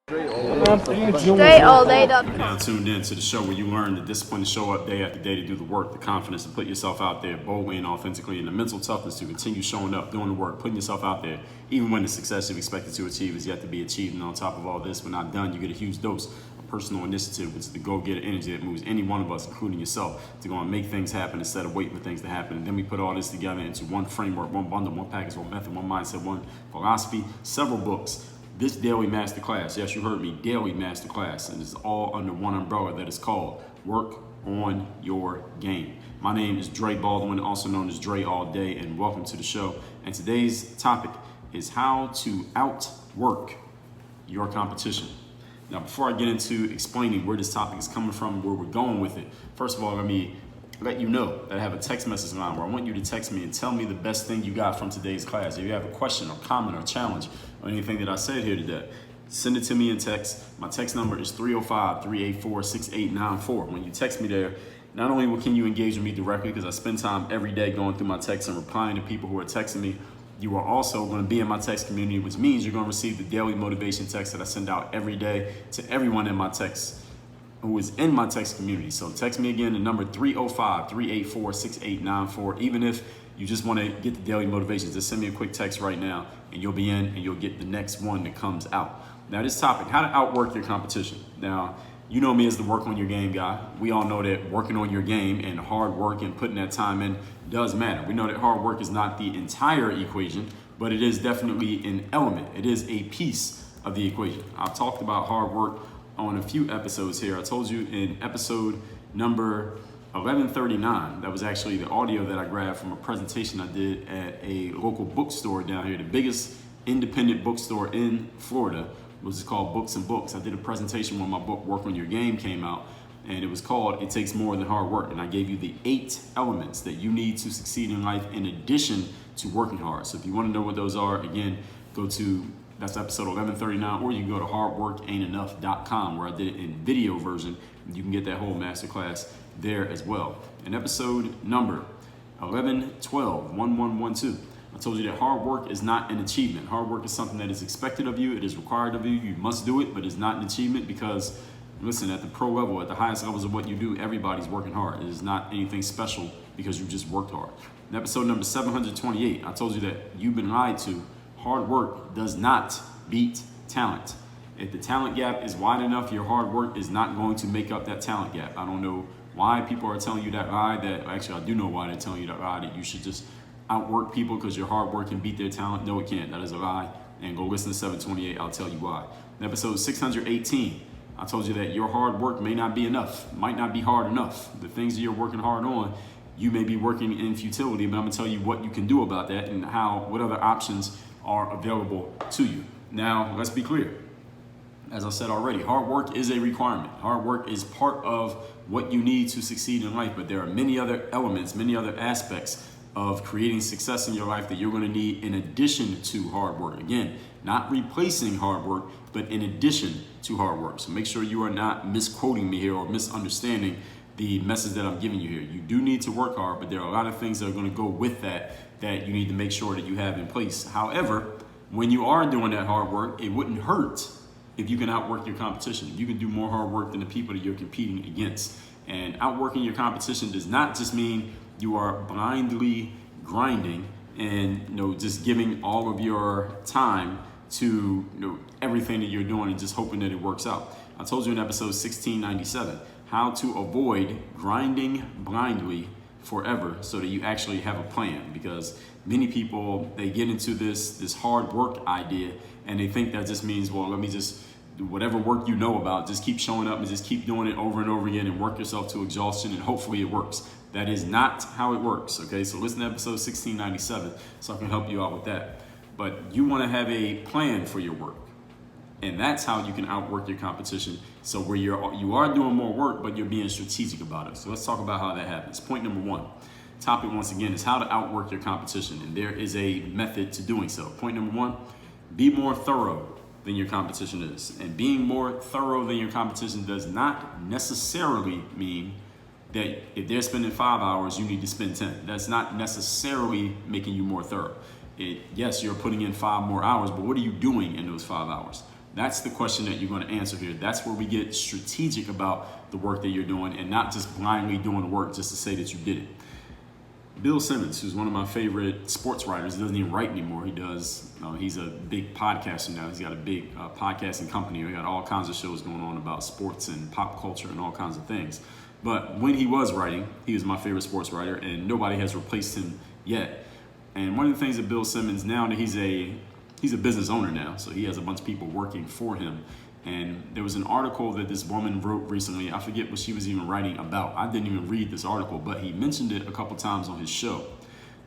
DreAllDay.com. You're now tuned in to the show where you learn the discipline to show up day after day to do the work, the confidence to put yourself out there boldly and authentically, and the mental toughness to continue showing up, doing the work, putting yourself out there, even when the success you've expected to achieve is yet to be achieved. And on top of all this, when not done, you get a huge dose of personal initiative, which is the go-getter energy that moves any one of us, including yourself, to go and make things happen instead of waiting for things to happen. And then we put all this together into one framework, one bundle, one package, one method, one mindset, one philosophy, several books. This daily masterclass, yes, you heard me, daily masterclass, and it's all under one umbrella that is called Work on Your Game. My name is Dre Baldwin, also known as Dre All Day, and welcome to the show. And today's topic is how to outwork your competition. Now, before I get into explaining where this topic is coming from, where we're going with it, first of all, let me let you know that I have a text message line where I want you to text me and tell me the best thing you got from today's class. If you have a question or comment or challenge or anything that I said here today, send it to me in text. My text number is 305-384-6894. When you text me there, not only can you engage with me directly because I spend time every day going through my texts and replying to people who are texting me, you are also going to be in my text community, which means you're going to receive the daily motivation text that I send out every day to everyone in my text who is in my text community. So text me again, the number 305-384-6894. Even if you just want to get the daily motivations, just send me a quick text right now and you'll be in and you'll get the next one that comes out. Now this topic, how to outwork your competition. Now, you know me as the work on your game guy. We all know that working on your game and hard work and putting that time in does matter. We know that hard work is not the entire equation, but it is definitely an element. It is a piece of the equation. I've talked about hard work on a few episodes here. I told you in episode number 1139, that was actually the audio that I grabbed from a presentation I did at a local bookstore down here, the biggest independent bookstore in Florida, which is called Books and Books. I did a presentation when my book, Work on Your Game, came out, and it was called It Takes More Than Hard Work. And I gave you the 8 elements that you need to succeed in life in addition to working hard. So if you want to know what those are, again, that's episode 1139, or you can go to hardworkaintenough.com where I did it in video version. You can get that whole masterclass there as well. In episode number 1112, I told you that hard work is not an achievement. Hard work is something that is expected of you. It is required of you. You must do it, but it's not an achievement because, listen, at the pro level, at the highest levels of what you do, everybody's working hard. It is not anything special because you just worked hard. In episode number 728, I told you that you've been lied to. Hard work does not beat talent. If the talent gap is wide enough, your hard work is not going to make up that talent gap. I don't know why people are telling you that lie. Actually, I do know why they're telling you that lie, that you should just outwork people because your hard work can beat their talent. No, it can't. That is a lie. And go listen to 728. I'll tell you why. In episode 618, I told you that your hard work may not be enough, might not be hard enough. The things that you're working hard on, you may be working in futility, but I'm going to tell you what you can do about that and what other options are available to you. Now, let's be clear. As I said already, hard work is a requirement. Hard work is part of what you need to succeed in life, but there are many other elements, many other aspects of creating success in your life that you're going to need in addition to hard work. Again, not replacing hard work, but in addition to hard work. So make sure you are not misquoting me here or misunderstanding the message that I'm giving you here. You do need to work hard, but there are a lot of things that are going to go with that you need to make sure that you have in place. However, when you are doing that hard work, it wouldn't hurt if you can outwork your competition. You can do more hard work than the people that you're competing against. And outworking your competition does not just mean you are blindly grinding and just giving all of your time to everything that you're doing and just hoping that it works out. I told you in episode 1697 how to avoid grinding blindly forever so that you actually have a plan, because many people, they get into this hard work idea and they think that just means, well, let me just do whatever work you know about, just keep showing up and just keep doing it over and over again and work yourself to exhaustion and hopefully it works. That is not how it works, okay? So listen to episode 1697 so I can help you out with that. But you want to have a plan for your work. And that's how you can outwork your competition. So where you are doing more work, but you're being strategic about it. So let's talk about how that happens. Point number 1. Topic once again is how to outwork your competition. And there is a method to doing so. Point number 1, be more thorough than your competition is. And being more thorough than your competition does not necessarily mean that if they're spending 5 hours, you need to spend 10. That's not necessarily making you more thorough. Yes, you're putting in 5 more hours, but what are you doing in those 5 hours? That's the question that you're going to answer here. That's where we get strategic about the work that you're doing and not just blindly doing the work just to say that you did it. Bill Simmons, who's one of my favorite sports writers, he doesn't even write anymore. He does. He's a big podcaster now. He's got a big podcasting company. He got all kinds of shows going on about sports and pop culture and all kinds of things. But when he was writing, he was my favorite sports writer, and nobody has replaced him yet. And one of the things that Bill Simmons, now that he's a business owner now, so he has a bunch of people working for him. And there was an article that this woman wrote recently. I forget what she was even writing about. I didn't even read this article, but he mentioned it a couple times on his show,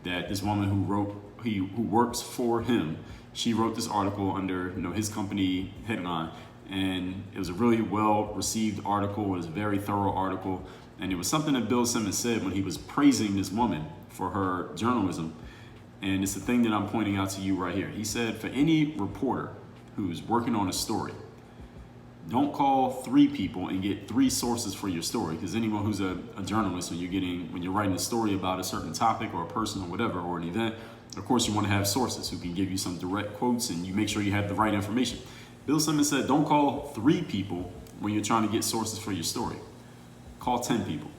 that this woman who works for him, she wrote this article under his company headline. And it was a really well-received article. It was a very thorough article. And it was something that Bill Simmons said when he was praising this woman for her journalism. And it's the thing that I'm pointing out to you right here. He said, for any reporter who's working on a story, don't call 3 people and get 3 sources for your story, because anyone who's a journalist, when you're writing a story about a certain topic or a person or whatever, or an event, of course you want to have sources who can give you some direct quotes, and you make sure you have the right information. Bill Simmons said, don't call 3 people when you're trying to get sources for your story. Call 10 people.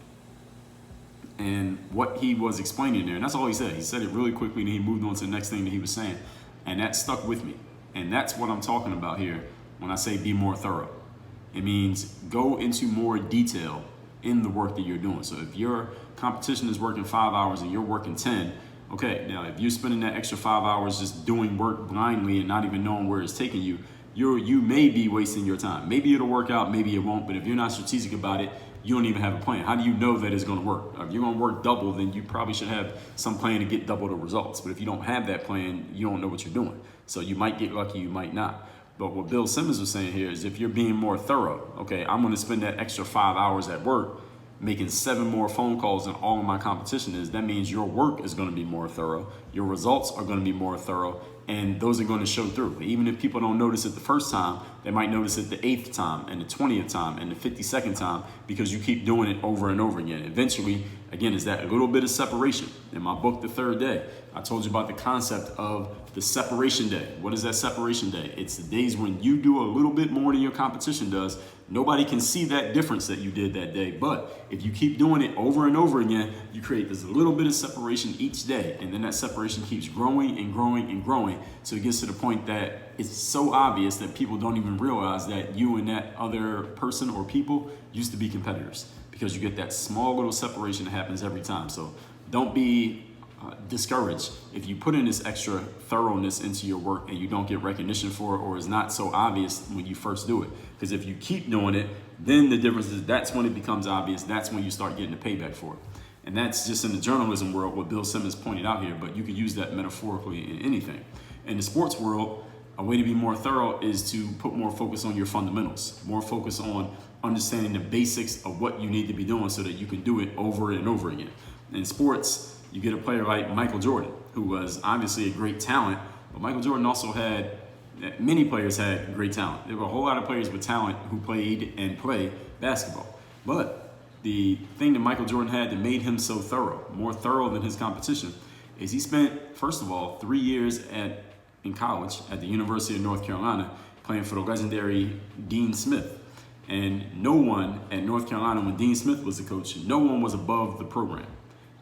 And what he was explaining there, and that's all he said. He said it really quickly, and he moved on to the next thing that he was saying. And that stuck with me. And that's what I'm talking about here when I say be more thorough. It means go into more detail in the work that you're doing. So if your competition is working 5 hours and you're working 10, okay, now if you're spending that extra 5 hours just doing work blindly and not even knowing where it's taking you, you may be wasting your time. Maybe it'll work out, maybe it won't, but if you're not strategic about it, you don't even have a plan. How do you know that it's going to work? If you're going to work double, then you probably should have some plan to get double the results. But if you don't have that plan, you don't know what you're doing. So you might get lucky, you might not. But what Bill Simmons was saying here is if you're being more thorough, okay, I'm going to spend that extra 5 hours at work making 7 more phone calls than all of my competition is. That means your work is going to be more thorough. Your results are going to be more thorough. And those are going to show through. Even if people don't notice it the first time, they might notice it the 8th time and the 20th time and the 52nd time, because you keep doing it over and over again. Eventually, again, is that a little bit of separation. In my book, The Third Day, I told you about the concept of the separation day. What is that separation day? It's the days when you do a little bit more than your competition does. Nobody can see that difference that you did that day. But if you keep doing it over and over again, you create this little bit of separation each day. And then that separation keeps growing and growing and growing. So it gets to the point that it's so obvious that people don't even realize that you and that other person or people used to be competitors, because you get that small little separation that happens every time. So don't be discouraged if you put in this extra thoroughness into your work and you don't get recognition for it, or it's not so obvious when you first do it. Because if you keep doing it, then the difference is that's when it becomes obvious. That's when you start getting the payback for it. And that's just in the journalism world, what Bill Simmons pointed out here, but you can use that metaphorically in anything. In the sports world, a way to be more thorough is to put more focus on your fundamentals, more focus on understanding the basics of what you need to be doing so that you can do it over and over again. In sports, you get a player like Michael Jordan, who was obviously a great talent, but Michael Jordan also had, many players had great talent. There were a whole lot of players with talent who played and play basketball. But the thing that Michael Jordan had that made him so thorough, more thorough than his competition, is he spent, first of all, 3 years in college at the University of North Carolina playing for the legendary Dean Smith. And no one at North Carolina, when Dean Smith was the coach, no one was above the program.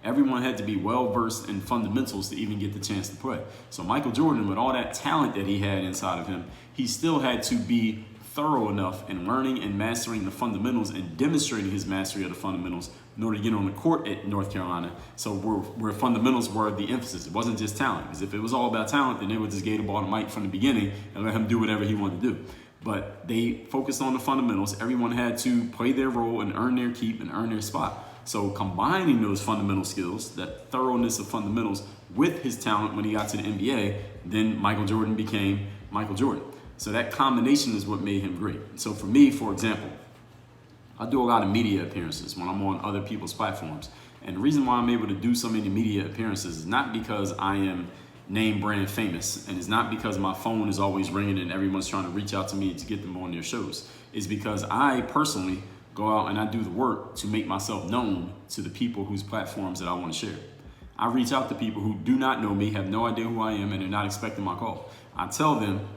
Everyone had to be well-versed in fundamentals to even get the chance to play. So Michael Jordan, with all that talent that he had inside of him, he still had to be thorough enough in learning and mastering the fundamentals and demonstrating his mastery of the fundamentals in order to get on the court at North Carolina. So where fundamentals were the emphasis. It wasn't just talent, because if it was all about talent, then they would just gave the ball to Mike from the beginning and let him do whatever he wanted to do. But they focused on the fundamentals. Everyone had to play their role and earn their keep and earn their spot. So combining those fundamental skills, that thoroughness of fundamentals, with his talent when he got to the NBA, then Michael Jordan became Michael Jordan. So that combination is what made him great. So for me, for example, I do a lot of media appearances when I'm on other people's platforms. And the reason why I'm able to do so many media appearances is not because I am name brand famous, and it's not because my phone is always ringing and everyone's trying to reach out to me to get them on their shows. It's because I personally go out and I do the work to make myself known to the people whose platforms that I want to share. I reach out to people who do not know me, have no idea who I am, and they're not expecting my call. I tell them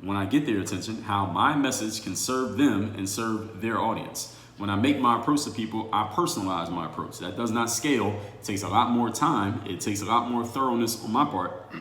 when I get their attention, how my message can serve them and serve their audience. When I make my approach to people, I personalize my approach. That does not scale. It takes a lot more time. It takes a lot more thoroughness on my part,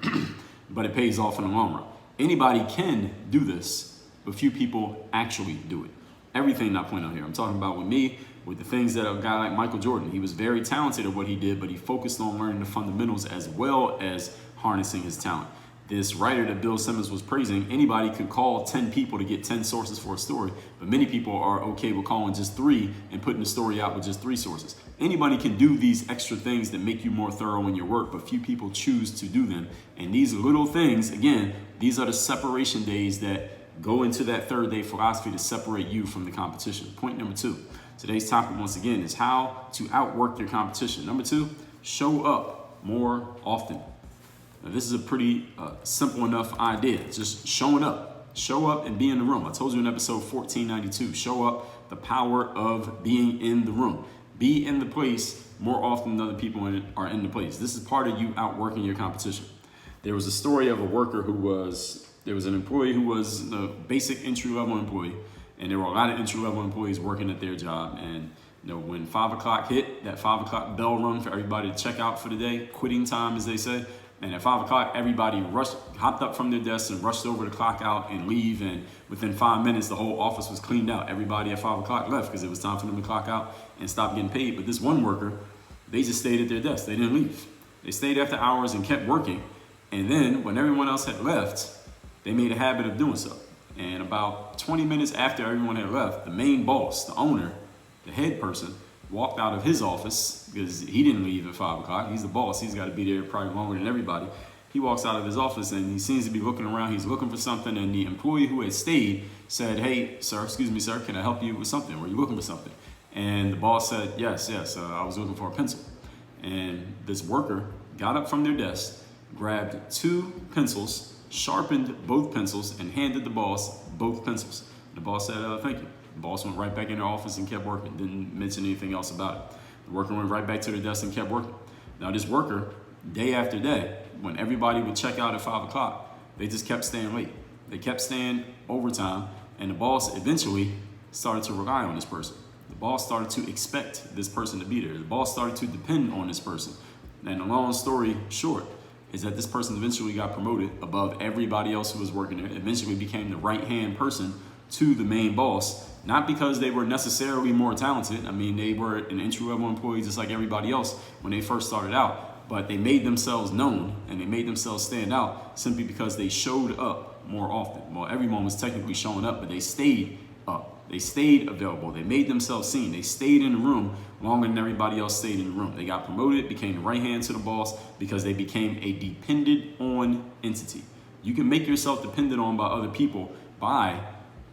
but it pays off in the long run. Anybody can do this, but few people actually do it. Everything I point out here, I'm talking about with me, with the things that a guy like Michael Jordan, he was very talented at what he did, but he focused on learning the fundamentals as well as harnessing his talent. This writer that Bill Simmons was praising, anybody could call 10 people to get 10 sources for a story, but many people are okay with calling just 3 and putting the story out with just 3 sources. Anybody can do these extra things that make you more thorough in your work, but few people choose to do them. And these little things, again, these are the separation days that go into that third day philosophy to separate you from the competition. Point number 2. Today's topic, once again, is how to outwork your competition. Number 2, show up more often. Now, this is a pretty simple enough idea. Just showing up. Show up and be in the room. I told you in episode 1492, show up, the power of being in the room. Be in the place more often than other people are in the place. This is part of you outworking your competition. There was a story of a worker there was an employee who was a basic entry-level employee, and there were a lot of entry-level employees working at their job. And when 5 o'clock hit, that 5 o'clock bell rung for everybody to check out for the day, quitting time, as they say. And at 5 o'clock, everybody hopped up from their desks and rushed over to clock out and leave. And within 5 minutes, the whole office was cleaned out. Everybody at 5 o'clock left because it was time for them to clock out and stop getting paid. But this one worker, they just stayed at their desk. They didn't leave. They stayed after hours and kept working. And then when everyone else had left, they made a habit of doing so. And about 20 minutes after everyone had left, the main boss, the owner, the head person, walked out of his office because he didn't leave at 5 o'clock. He's the boss. He's got to be there probably longer than everybody. He walks out of his office and he seems to be looking around. He's looking for something. And the employee who had stayed said, "Hey, sir, excuse me, sir, can I help you with something? Were you looking for something?" And the boss said, yes, I was looking for a pencil. And this worker got up from their desk, grabbed 2 pencils, sharpened both pencils, and handed the boss both pencils. The boss said, "Thank you." The boss went right back in their office and kept working, didn't mention anything else about it. The worker went right back to their desk and kept working. Now this worker, day after day, when everybody would check out at 5 o'clock, they just kept staying late. They kept staying overtime, and the boss eventually started to rely on this person. The boss started to expect this person to be there. The boss started to depend on this person. And the long story short is that this person eventually got promoted above everybody else who was working there, eventually became the right-hand person to the main boss, not because they were necessarily more talented. I mean, they were an entry-level employee just like everybody else when they first started out, but they made themselves known and they made themselves stand out simply because they showed up more often. Well, everyone was technically showing up, but they stayed up. They stayed available. They made themselves seen. They stayed in the room longer than everybody else stayed in the room. They got promoted, became the right hand to the boss because they became a dependent on entity. You can make yourself dependent on by other people by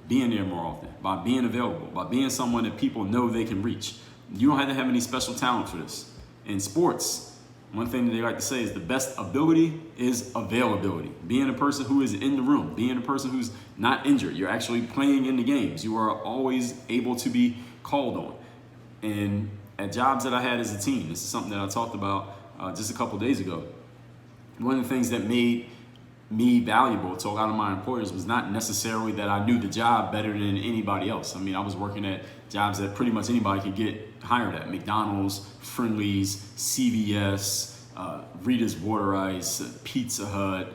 being there more often, by being available, by being someone that people know they can reach. You don't have to have any special talent for this. In sports, one thing that they like to say is the best ability is availability. Being a person who is in the room, being a person who's not injured. You're actually playing in the games. You are always able to be called on. And at jobs that I had as a team, this is something that I talked about just a couple days ago. One of the things that made me valuable to a lot of my employers was not necessarily that I knew the job better than anybody else. I mean, I was working at jobs that pretty much anybody could get hired at. McDonald's, Friendly's, CVS, Rita's Water Ice, Pizza Hut,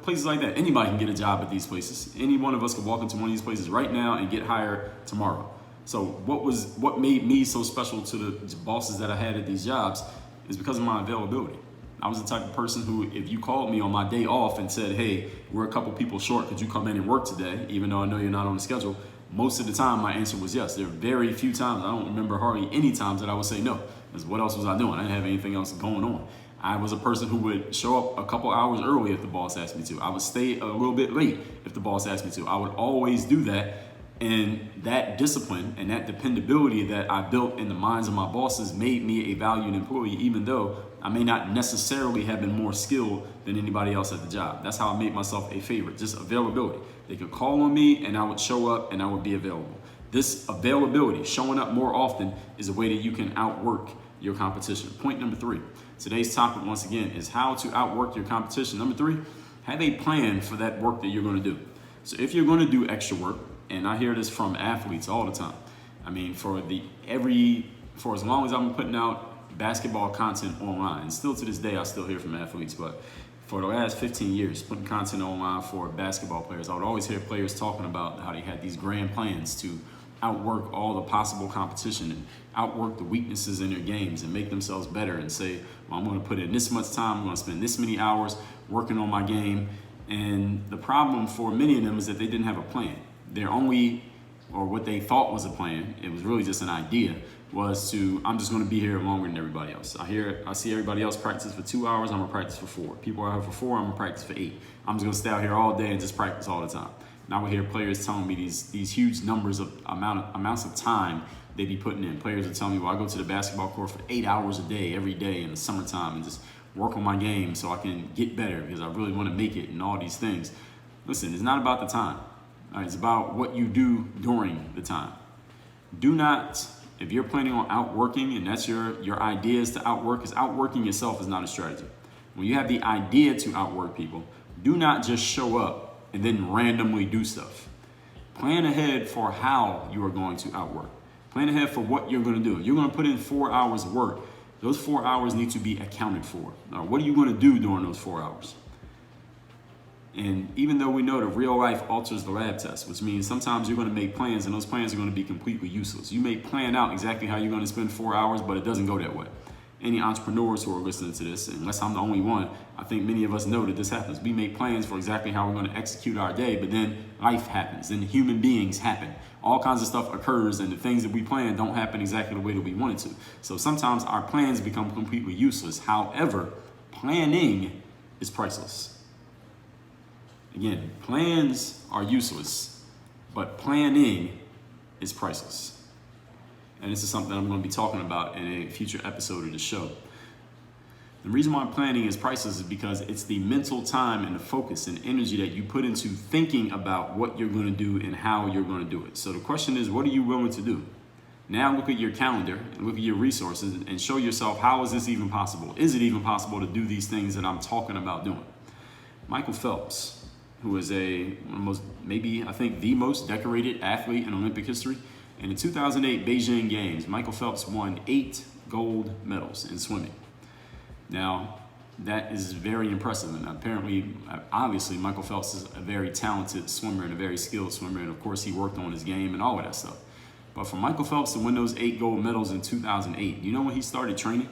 places like that. Anybody can get a job at these places. Any one of us could walk into one of these places right now and get hired tomorrow. So what made me so special to the bosses that I had at these jobs is because of my availability. I was the type of person who, if you called me on my day off and said, "Hey, we're a couple people short, could you come in and work today?" Even though I know you're not on the schedule, most of the time my answer was yes. There are very few times, I don't remember hardly any times that I would say no. Because what else was I doing? I didn't have anything else going on. I was a person who would show up a couple hours early if the boss asked me to. I would stay a little bit late if the boss asked me to. I would always do that. And that discipline and that dependability that I built in the minds of my bosses made me a valued employee, even though I may not necessarily have been more skilled than anybody else at the job. That's how I made myself a favorite, just availability. They could call on me and I would show up and I would be available. This availability, showing up more often, is a way that you can outwork your competition. Point number 3. Today's topic, once again, is how to outwork your competition. Number 3, have a plan for that work that you're going to do. So if you're going to do extra work, and I hear this from athletes all the time. I mean, for as long as I've been putting out basketball content online, and still to this day I still hear from athletes, but for the last 15 years, putting content online for basketball players, I would always hear players talking about how they had these grand plans to outwork all the possible competition and outwork the weaknesses in their games and make themselves better and say, well, I'm going to put in this much time, I'm going to spend this many hours working on my game. And the problem for many of them is that they didn't have a plan. What they thought was a plan, it was really just an idea, was I'm just going to be here longer than everybody else. I see everybody else practice for 2 hours, I'm going to practice for 4. People are out here for 4, I'm going to practice for 8. I'm just going to stay out here all day and just practice all the time. Now we hear players telling me these huge numbers of amounts of time they be putting in. Players are telling me, well, I go to the basketball court for 8 hours a day, every day in the summertime, and just work on my game so I can get better because I really want to make it and all these things. Listen, it's not about the time. All right, it's about what you do during the time. Do not, if you're planning on outworking and that's your idea is to outwork, because outworking yourself is not a strategy. When you have the idea to outwork people, do not just show up and then randomly do stuff. Plan ahead for how you are going to outwork. Plan ahead for what you're going to do. You're going to put in 4 hours of work. Those 4 hours need to be accounted for. Now, what are you going to do during those 4 hours? And even though we know that real life alters the lab test, which means sometimes you're going to make plans and those plans are going to be completely useless. You may plan out exactly how you're going to spend 4 hours, but it doesn't go that way. Any entrepreneurs who are listening to this, unless I'm the only one, I think many of us know that this happens. We make plans for exactly how we're going to execute our day, but then life happens, then human beings happen. All kinds of stuff occurs, and the things that we plan don't happen exactly the way that we want it to. So sometimes our plans become completely useless. However, planning is priceless. Again, plans are useless, but planning is priceless. And this is something I'm going to be talking about in a future episode of the show. The reason why planning is priceless is because it's the mental time and the focus and energy that you put into thinking about what you're going to do and how you're going to do it. So the question is, what are you willing to do? Now look at your calendar and look at your resources and show yourself, how is this even possible? Is it even possible to do these things that I'm talking about doing? Michael Phelps, who is the most decorated athlete in Olympic history. In the 2008 Beijing Games, Michael Phelps won 8 gold medals in swimming. Now, that is very impressive. And obviously, Michael Phelps is a very talented swimmer and a very skilled swimmer. And of course, he worked on his game and all of that stuff. But for Michael Phelps to win those 8 gold medals in 2008, you know when he started training?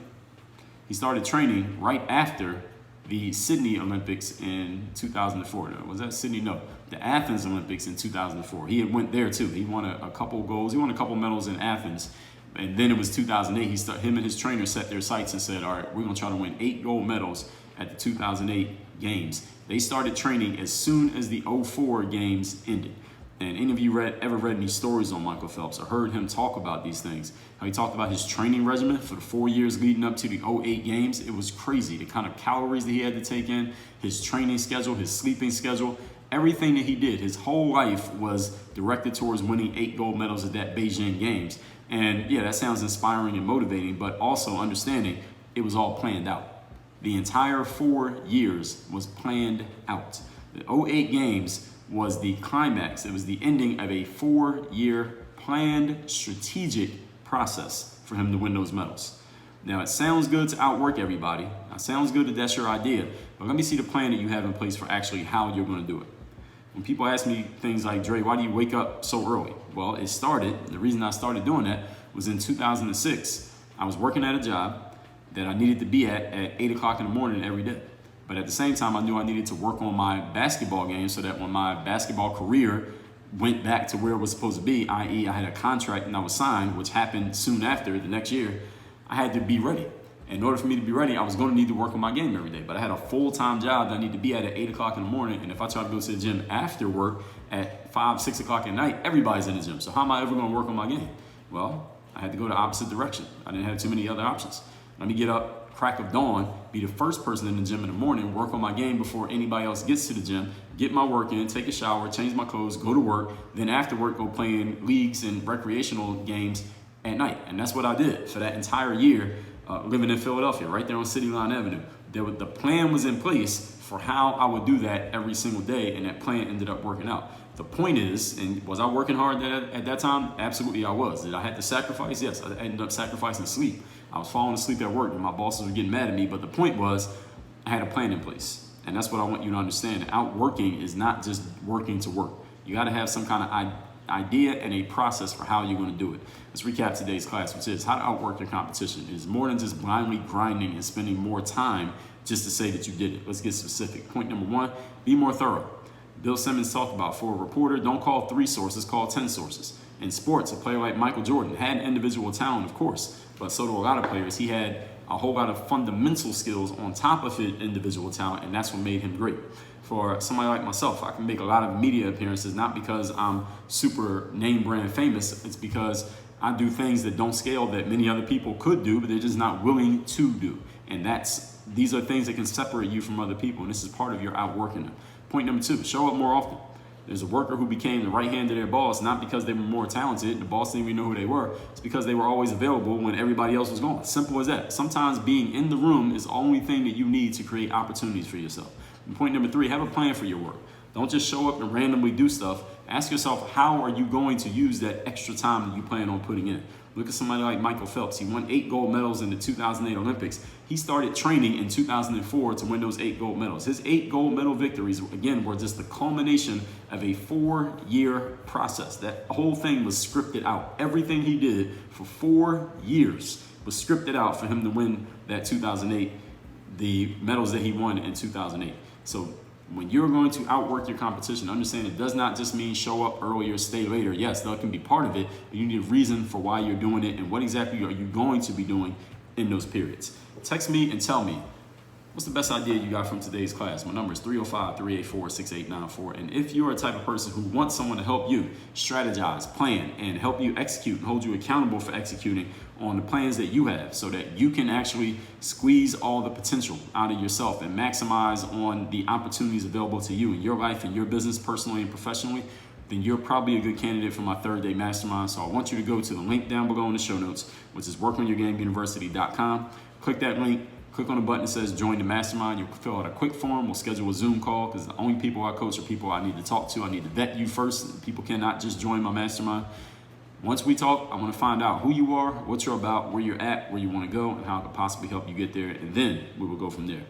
He started training right after the Sydney Olympics in 2004. Was that Sydney? No, the Athens Olympics in 2004. He had went there too. He won a couple goals. He won a couple medals in Athens. And then it was 2008. Him and his trainer set their sights and said, all right, we're going to try to win 8 gold medals at the 2008 Games. They started training as soon as the 2004 Games ended. And any of you ever read any stories on Michael Phelps or heard him talk about these things? How he talked about his training regimen for the 4 years leading up to the 2008 Games. It was crazy. The kind of calories that he had to take in, his training schedule, his sleeping schedule, everything that he did. His whole life was directed towards winning 8 gold medals at that Beijing Games. And yeah, that sounds inspiring and motivating, but also understanding it was all planned out. The entire 4 years was planned out. The 2008 Games was the climax. It was the ending of a 4-year planned strategic process for him to win those medals. Now, it sounds good to outwork everybody. It sounds good that that's your idea, but let me see the plan that you have in place for actually how you're going to do it. When people ask me things like, Dre, why do you wake up so early? Well, the reason I started doing that was in 2006. I was working at a job that I needed to be at 8 o'clock in the morning every day. But at the same time, I knew I needed to work on my basketball game so that when my basketball career went back to where it was supposed to be, i.e. I had a contract and I was signed, which happened soon after the next year, I had to be ready. In order for me to be ready, I was going to need to work on my game every day. But I had a full-time job that I need to be at 8 o'clock in the morning. And if I try to go to the gym after work at 5, 6 o'clock at night, everybody's in the gym. So how am I ever going to work on my game? Well, I had to go the opposite direction. I didn't have too many other options. Let me get up, crack of dawn, be the first person in the gym in the morning, work on my game before anybody else gets to the gym, get my work in, take a shower, change my clothes, go to work, then after work go play in leagues and recreational games at night. And that's what I did for that entire year living in Philadelphia, right there on City Line Avenue. The plan was in place for how I would do that every single day, and that plan ended up working out. The point is, and was I working hard at that time? Absolutely I was. Did I have to sacrifice? Yes, I ended up sacrificing sleep. I was falling asleep at work and my bosses were getting mad at me, but the point was I had a plan in place. And that's what I want you to understand. Outworking is not just working to work. You got to have some kind of idea and a process for how you're going to do it. Let's recap today's class, which is how to outwork your competition. It is more than just blindly grinding and spending more time just to say that you did it. Let's get specific. Point number 1, be more thorough. Bill Simmons talked about, for a reporter, don't call 3 sources, call 10 sources. In sports, a player like Michael Jordan had individual talent, of course, but so do a lot of players. He had a whole lot of fundamental skills on top of his individual talent, and that's what made him great. For somebody like myself, I can make a lot of media appearances, not because I'm super name brand famous. It's because I do things that don't scale that many other people could do, but they're just not willing to do. And these are things that can separate you from other people, and this is part of your outworking them. Point number 2, show up more often. There's a worker who became the right hand of their boss, not because they were more talented, the boss didn't even know who they were, it's because they were always available when everybody else was gone. Simple as that. Sometimes being in the room is the only thing that you need to create opportunities for yourself. And point number 3, have a plan for your work. Don't just show up and randomly do stuff. Ask yourself, how are you going to use that extra time that you plan on putting in? Look at somebody like Michael Phelps. He won 8 gold medals in the 2008 Olympics. He started training in 2004 to win those 8 gold medals. His 8 gold medal victories, again, were just the culmination of a 4-year process. That whole thing was scripted out. Everything he did for 4 years was scripted out for him to win that 2008, the medals that he won in 2008. So when you're going to outwork your competition, understand it does not just mean show up earlier, stay later. Yes, that can be part of it, but you need a reason for why you're doing it and what exactly are you going to be doing in those periods. Text me and tell me, what's the best idea you got from today's class? My number is 305-384-6894. And if you're a type of person who wants someone to help you strategize, plan, and help you execute and hold you accountable for executing on the plans that you have so that you can actually squeeze all the potential out of yourself and maximize on the opportunities available to you in your life and your business, personally and professionally, then you're probably a good candidate for my 3rd-day mastermind. So I want you to go to the link down below in the show notes, which is workonyourgameuniversity.com. Click that link. Click on the button that says join the mastermind. You'll fill out a quick form. We'll schedule a Zoom call because the only people I coach are people I need to talk to. I need to vet you first. People cannot just join my mastermind. Once we talk, I want to find out who you are, what you're about, where you're at, where you want to go, and how I could possibly help you get there. And then we will go from there.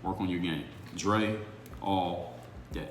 Work on your game. Dre all day.